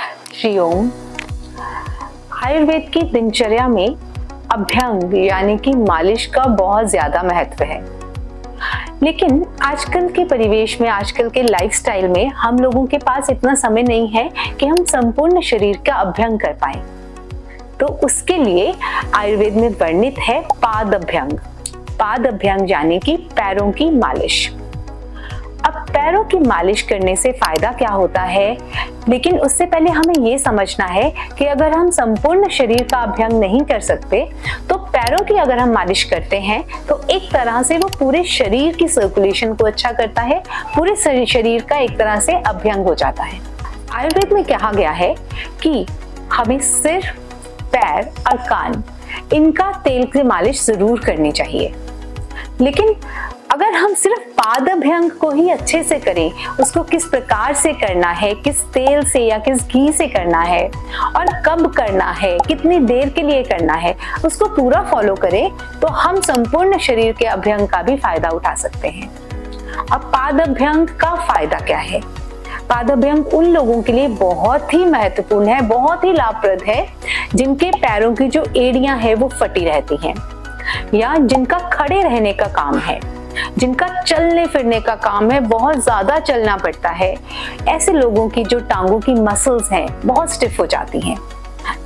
हरिओम। आयुर्वेद की दिनचर्या में अभ्यंग यानी कि मालिश का बहुत ज्यादा महत्व है, लेकिन आजकल के परिवेश में, आजकल के लाइफस्टाइल में हम लोगों के पास इतना समय नहीं है कि हम संपूर्ण शरीर का अभ्यंग कर पाएं। तो उसके लिए आयुर्वेद में वर्णित है पाद अभ्यंग। पाद अभ्यंग यानी कि पैरों की मालिश। अब पैरों की मालिश करने से फायदा क्या होता है, लेकिन उससे पहले हमें ये समझना है कि अगर हम संपूर्ण शरीर का अभ्यंग नहीं कर सकते तो पैरों की अगर हम मालिश करते हैं तो एक तरह से वो पूरे शरीर की सर्कुलेशन को अच्छा करता है, पूरे शरीर का एक तरह से अभ्यंग हो जाता है। आयुर्वेद में कहा गया है कि हमें सिर, पैर और कान इनका तेल से मालिश जरूर करनी चाहिए, लेकिन अगर हम सिर्फ पाद अभ्यंग को ही अच्छे से करें, उसको किस प्रकार से करना है, किस तेल से या किस घी से करना है और कब करना है, कितनी देर के लिए करना है, उसको पूरा फॉलो करें तो हम संपूर्ण शरीर के अभ्यंग का भी फायदा उठा सकते हैं। अब पाद अभ्यंग का फायदा क्या है? पाद अभ्यंग उन लोगों के लिए बहुत ही महत्वपूर्ण है, बहुत ही लाभप्रद है जिनके पैरों की जो एड़ियां है वो फटी रहती हैं, या जिनका खड़े रहने का काम है, जिनका चलने फिरने का काम है, बहुत ज्यादा चलना पड़ता है। ऐसे लोगों की जो टांगों की मसल्स हैं बहुत स्टिफ हो जाती हैं,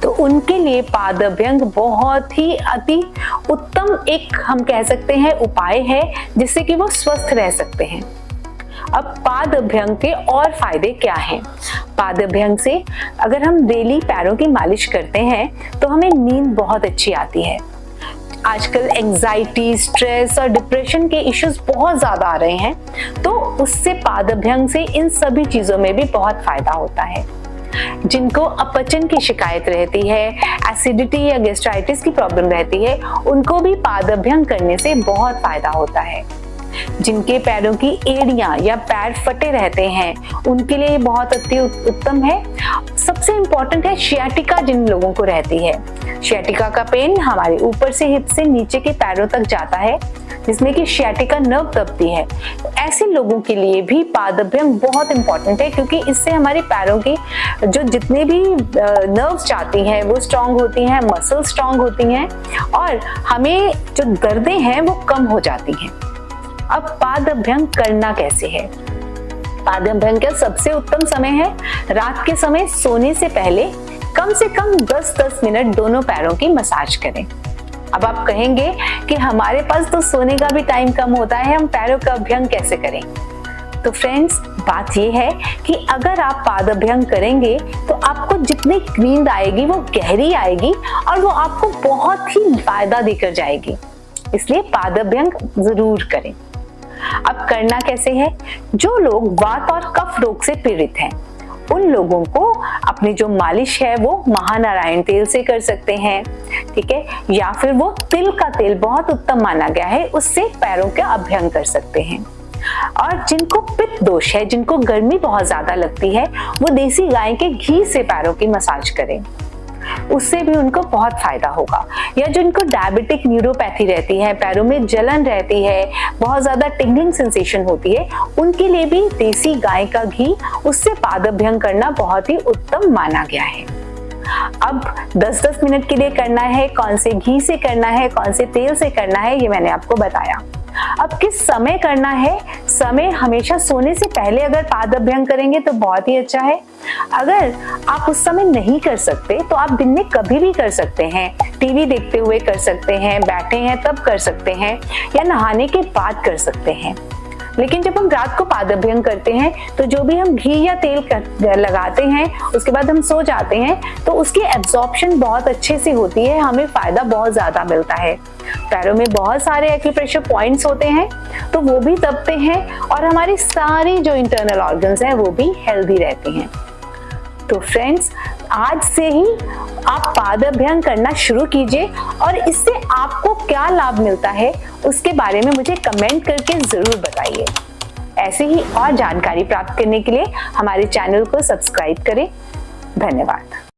तो उनके लिए पाद अभ्यंग बहुत ही अति उत्तम एक हम कह सकते हैं उपाय है, जिससे कि वो स्वस्थ रह सकते हैं। अब पाद अभ्यंग के और फायदे क्या हैं? पाद अभ्यंग से अगर हम डेली पैरों की मालिश करते हैं तो हमें नींद बहुत अच्छी आती है। आजकल एंजाइटी, स्ट्रेस और डिप्रेशन के इश्यूज बहुत ज्यादा आ रहे हैं, तो उससे पाद अभ्यंग से इन सभी चीजों में भी बहुत फायदा होता है। जिनको अपचन की शिकायत रहती है, एसिडिटी या गैस्ट्राइटिस की प्रॉब्लम रहती है, उनको भी पाद अभ्यंग करने से बहुत फायदा होता है। जिनके पैरों की एड़ियां या पैर फटे रहते हैं उनके लिए बहुत अति उत्तम है। सबसे इम्पोर्टेंट है शियाटिका जिन लोगों को रहती है। शियाटिका का पेन हमारे ऊपर से हिप से नीचे के पैरों तक जाता है, जिसमें कि शियाटिका नर्व दबती है। तो ऐसे लोगों के लिए भी पाद अभ्यंग बहुत इंपॉर्टेंट है, क्योंकि इससे हमारी पैरों की जो जितने भी नर्व्स जाती हैं वो स्ट्रांग होती हैं, मसल स्ट्रांग होती हैं और हमें जो दर्दें हैं वो कम हो जाती हैं। अब पाद अभ्यंग करना कैसे है? पाद अभ्यंग का सबसे उत्तम समय है रात के समय सोने से पहले कम से कम 10-10 मिनट दोनों पैरों की मसाज करें। अब आप कहेंगे कि हमारे पास तो सोने का भी टाइम कम होता है, हम पैरों का अभ्यंग कैसे करें? तो फ्रेंड्स, बात यह है कि अगर आप पाद अभ्यंग करेंगे तो आपको जितनी नींद आएगी वो गहरी आएगी और वो आपको बहुत ही फायदा देकर जाएगी। इसलिए पाद अभ्यंग जरूर करें। अब करना कैसे है? जो लोग वात और कफ रोग से पीड़ित हैं उन लोगों को अपनी जो मालिश है वो महानारायण तेल से कर सकते हैं, ठीक है, या फिर वो तिल का तेल बहुत उत्तम माना गया है, उससे पैरों का अभ्यंग कर सकते हैं। और जिनको पित्त दोष है, जिनको गर्मी बहुत ज्यादा लगती है, वो देसी गाय के घी से पैरों की मसाज करें, उससे भी उनको बहुत फायदा होगा। या जिनको डायबिटिक न्यूरोपैथी रहती है, पैरों में जलन रहती है, बहुत ज्यादा टिंगलिंग सेंसेशन होती है, उनके लिए भी देसी गाय का घी, उससे पाद अभ्यंग करना बहुत ही उत्तम माना गया है। अब 10-10 मिनट के लिए करना है, कौन से घी से करना है, कौन से तेल से करना है, ये मैंने आपको बताया। अब किस समय करना है? समय हमेशा सोने से पहले अगर पाद अभ्यंग करेंगे तो बहुत ही अच्छा है। अगर आप उस समय नहीं कर सकते तो आप दिन में कभी भी कर सकते हैं, टीवी देखते हुए कर सकते हैं, बैठे हैं तब कर सकते हैं, या नहाने के बाद कर सकते हैं। लेकिन जब हम रात को पाद अभ्यंग करते हैं तो जो भी हम घी या तेल लगाते हैं उसके बाद हम सो जाते हैं, तो उसकी एब्जॉर्प्शन बहुत अच्छे से होती है, हमें फायदा बहुत ज्यादा मिलता है। पैरों में बहुत सारे एक्यूप्रेशर पॉइंट्स होते हैं तो वो भी दबते हैं और हमारी सारी जो इंटरनल ऑर्गन्स हैं वो भी हेल्दी रहती हैं। तो फ्रेंड्स, आज से ही आप पाद अभ्यंग करना शुरू कीजिए और इससे आपको क्या लाभ मिलता है उसके बारे में मुझे कमेंट करके जरूर बताइए। ऐसे ही और जानकारी प्राप्त करने के लिए हमारे चैनल को सब्सक्राइब करें। धन्यवाद।